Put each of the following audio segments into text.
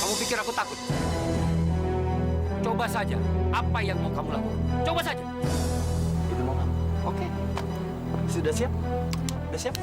Kamu pikir aku takut? Coba saja apa yang mau kamu lakukan. Coba saja. Itu mau kamu. Oke. Sudah siap? Sudah siap?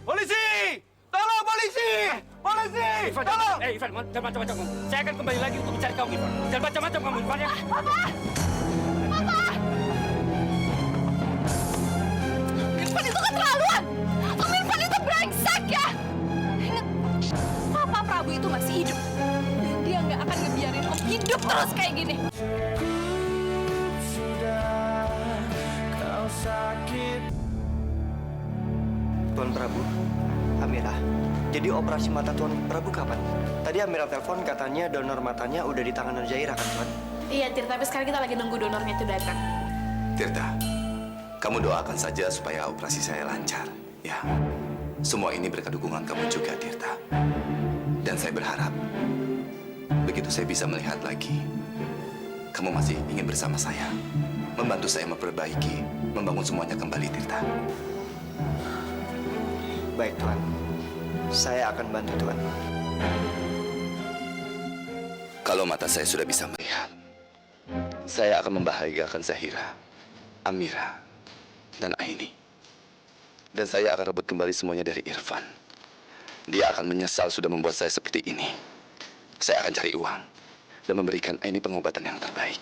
Polisi! Tolong polisi! Polisi! Ivan, Tolong! Ivan, jangan macam-macam kamu. Saya akan kembali lagi untuk mencari kamu, Ivan. Jangan macam-macam kamu, Ivan ya. Papa! Papa! Irfan itu keterlaluan! Om Irfan itu brengsek ya! Ingat, Papa Prabu itu masih hidup. Dan dia nggak akan ngebiarin Om hidup terus kayak gini. Tuan Prabu, Amira. Jadi operasi mata Tuan Prabu kapan? Tadi Amira telepon katanya donor matanya udah di tangan Zaira kan, Tuan? Iya, Tirta, tapi sekarang kita lagi nunggu donornya itu datang. Tirta, kamu doakan saja supaya operasi saya lancar, ya. Semua ini berkat dukungan kamu juga, Tirta. Dan saya berharap, begitu saya bisa melihat lagi, kamu masih ingin bersama saya, membantu saya memperbaiki, membangun semuanya kembali, Tirta. Baik, Tuan. Saya akan bantu, Tuan. Kalau mata saya sudah bisa melihat, saya akan membahagiakan Zahira, Amira, dan Aini. Dan saya akan rebut kembali semuanya dari Irfan. Dia akan menyesal sudah membuat saya seperti ini. Saya akan cari uang dan memberikan Aini pengobatan yang terbaik.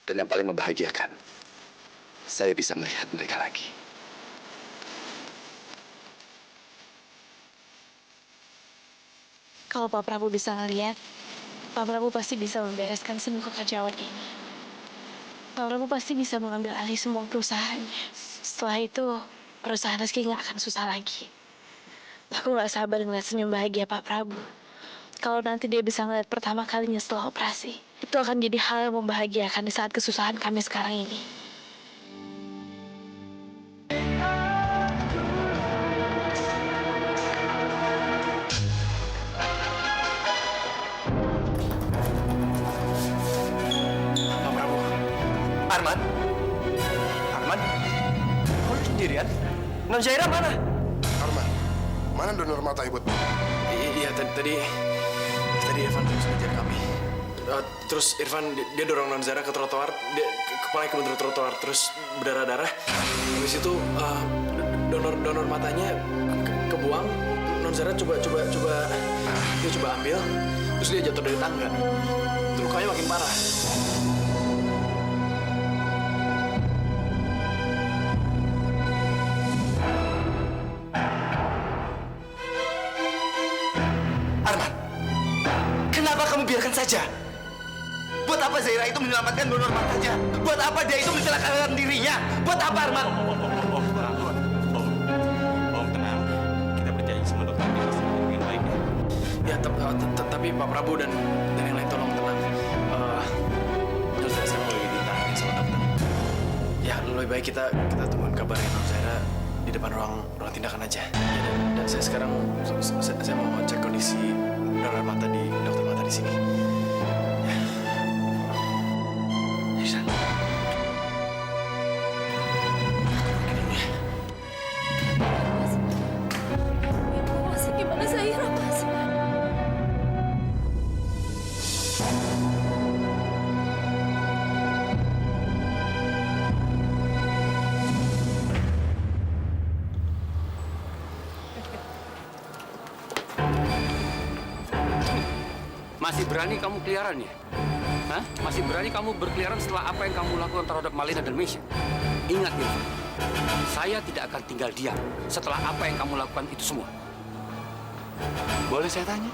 Dan yang paling membahagiakan, saya bisa melihat mereka lagi. Kalau Pak Prabu bisa ngeliat, Pak Prabu pasti bisa membereskan semua kekacauan ini. Pak Prabu pasti bisa mengambil alih semua perusahaannya. Setelah itu, perusahaan Rizky nggak akan susah lagi. Aku nggak sabar ngeliat senyum bahagia Pak Prabu. Kalau nanti dia bisa ngeliat pertama kalinya setelah operasi, itu akan jadi hal yang membahagiakan di saat kesusahan kami sekarang ini. Pak Prabu. Arman? Arman? Kok lu sendirian? Non Zaira mana? Arman, mana donor mata ibu? Iya, tadi Irfan terus ngejar kami. Terus Irfan dia dorong Non Zara ke trotoar, kepalanya kebentur trotoar, terus berdarah-darah. Habis itu donor matanya kebuang. Non Zara coba ambil, terus dia jatuh dari tangga. Terus lukanya makin parah. Arman, kenapa kamu biarkan saja? Buat apa Zaira itu menyelamatkan donor matanya? Buat apa dia itu mencelakakan dirinya? Buat apa, Arman? Om tenang. Kita percaya sama dokter dia pasti dengan baik ya. Ya, tapi Pak Prabu dan yang lain tolong tenang. Non Zara sekarang lagi ditangani sama dokter. Ya, lebih baik kita tungguin kabarnya Non Zara di depan ruang tindakan aja. Ya, dan saya sekarang saya mau cek kondisi donor mata di dokter mata di sini. Ya. Ihsan. Mas, gimana Zaira, Mas? Masih berani kamu keliaran ya? Hah? Masih berani kamu berkeliaran setelah apa yang kamu lakukan terhadap Malena dan Mesya? Ingat, Irfan, saya tidak akan tinggal diam setelah apa yang kamu lakukan itu semua. Boleh saya tanya?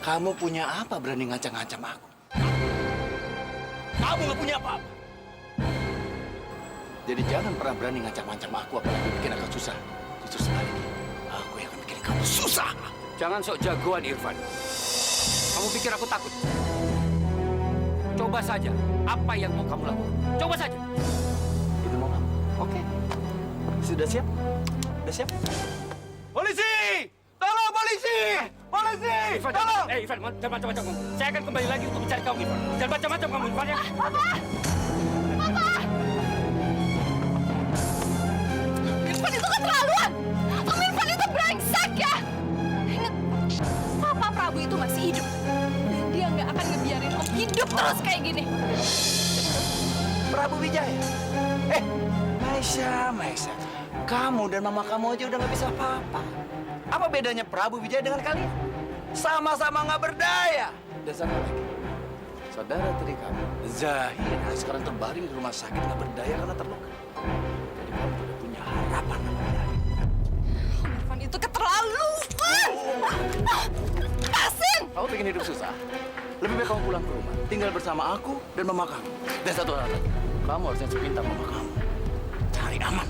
Kamu punya apa berani ngancam-ngancam aku? Kamu nggak punya apa-apa. Jadi jangan pernah berani ngancam-ngancam aku, apalagi bikin aku susah. Justru sebaliknya, aku yang akan bikin kamu susah. Jangan sok jagoan, Irfan. Kamu pikir aku takut? Coba saja apa yang mau kamu lakukan. Coba saja. Itu mau kamu? Oke. Sudah siap? Sudah siap? Polisi! Tolong polisi! Polisi! Irfan, tolong! Irfan, jangan macam-macam kamu. Saya akan kembali lagi untuk mencari kamu, Irfan. Jangan macam-macam kamu, Irfan ya. Papa! Irfan itu keterlaluan! Om Irfan itu brengsek ya! Ingat, Papa Prabu itu masih hidup. Dan dia nggak akan ngebiarin Om hidup terus kayak gini. Prabu Wijaya. Maisha. Kamu dan mama kamu aja udah nggak bisa apa-apa. Apa bedanya Prabu Wijaya dengan kalian? Sama-sama nggak berdaya. Dan satu lagi, saudara tiri kamu, Zahira, sekarang terbaring di rumah sakit nggak berdaya karena terluka. Jadi kamu tidak punya harapan sama dia. Om Irfan itu keterlaluan! Lepasin! Kamu bikin hidup susah. Lebih baik kamu pulang ke rumah, tinggal bersama aku dan mama kamu. Dan satu hal lagi, kamu harusnya sepintar mama kamu. Cari aman.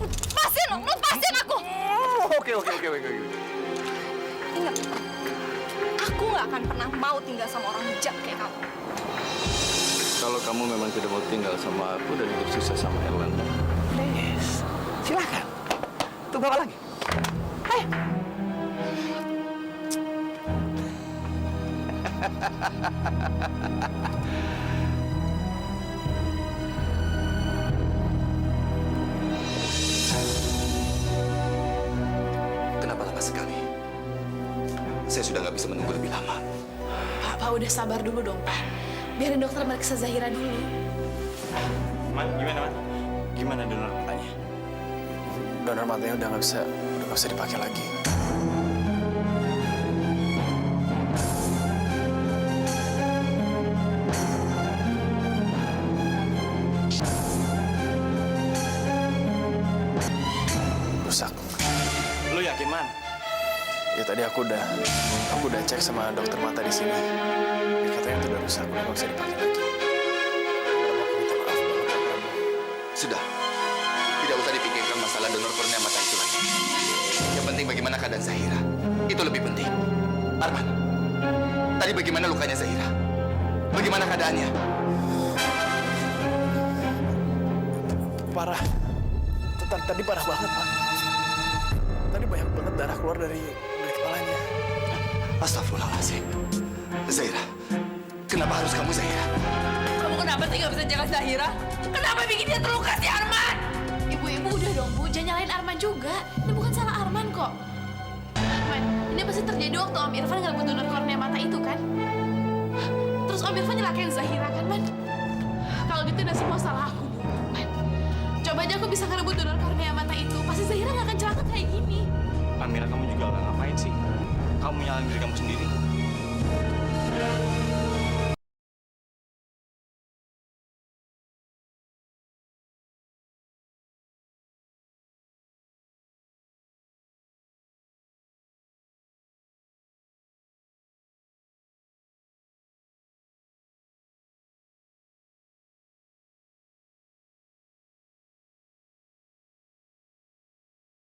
Lepasin, Om! Lepasin aku! Oke. Ingat, aku nggak akan pernah mau tinggal sama orang bejat kayak kamu. Kalau kamu memang tidak mau tinggal sama aku dan hidup susah sama Erlanda, please, silakan. Tunggu apa lagi? Ayo. Kenapa lama sekali? Saya sudah nggak bisa menunggu lebih lama. Pak, udah sabar dulu dong, Pak. Biarin dokter meriksa Zahira dulu. Man, gimana, Man? Gimana donor matanya? Donor matanya udah nggak bisa dipakai lagi. Rusak. Lu yakin, Man? Ya tadi aku udah cek sama dokter mata di sini. Dia katanya itu udah rusak, udah nggak bisa dipakai lagi. Aku minta maaf banget, Pak Prabu. Sudah. Tidak usah dipikirkan masalah donor kornea mata itu lagi. Yang penting bagaimana keadaan Zahira. Itu lebih penting. Arman, tadi bagaimana lukanya Zahira? Bagaimana keadaannya? Parah. Tadi parah banget, Pak. Tadi banyak banget darah keluar dari kepalanya. Astagfirullahaladzim. Zahira, kenapa harus kamu Zahira? Kamu kenapa sih nggak bisa jaga Zahira? Kenapa bikin dia terluka sih Arman? Ibu udah dong, Bu. Jangan nyalain Arman juga. Ini bukan salah Arman kok. Man, ini pasti terjadi waktu Om Irfan ngerebut donor kornea mata itu kan? Terus Om Irfan nyelakain Zahira kan, Man? Kalau gitu udah semua salah aku, Man. Coba aja aku bisa ngerebut donor kornea mata itu, pasti Zahira nggak akan celaka kayak gini. Amira, kamu juga nggak ngapain sih? Kamu nyalain diri kamu sendiri.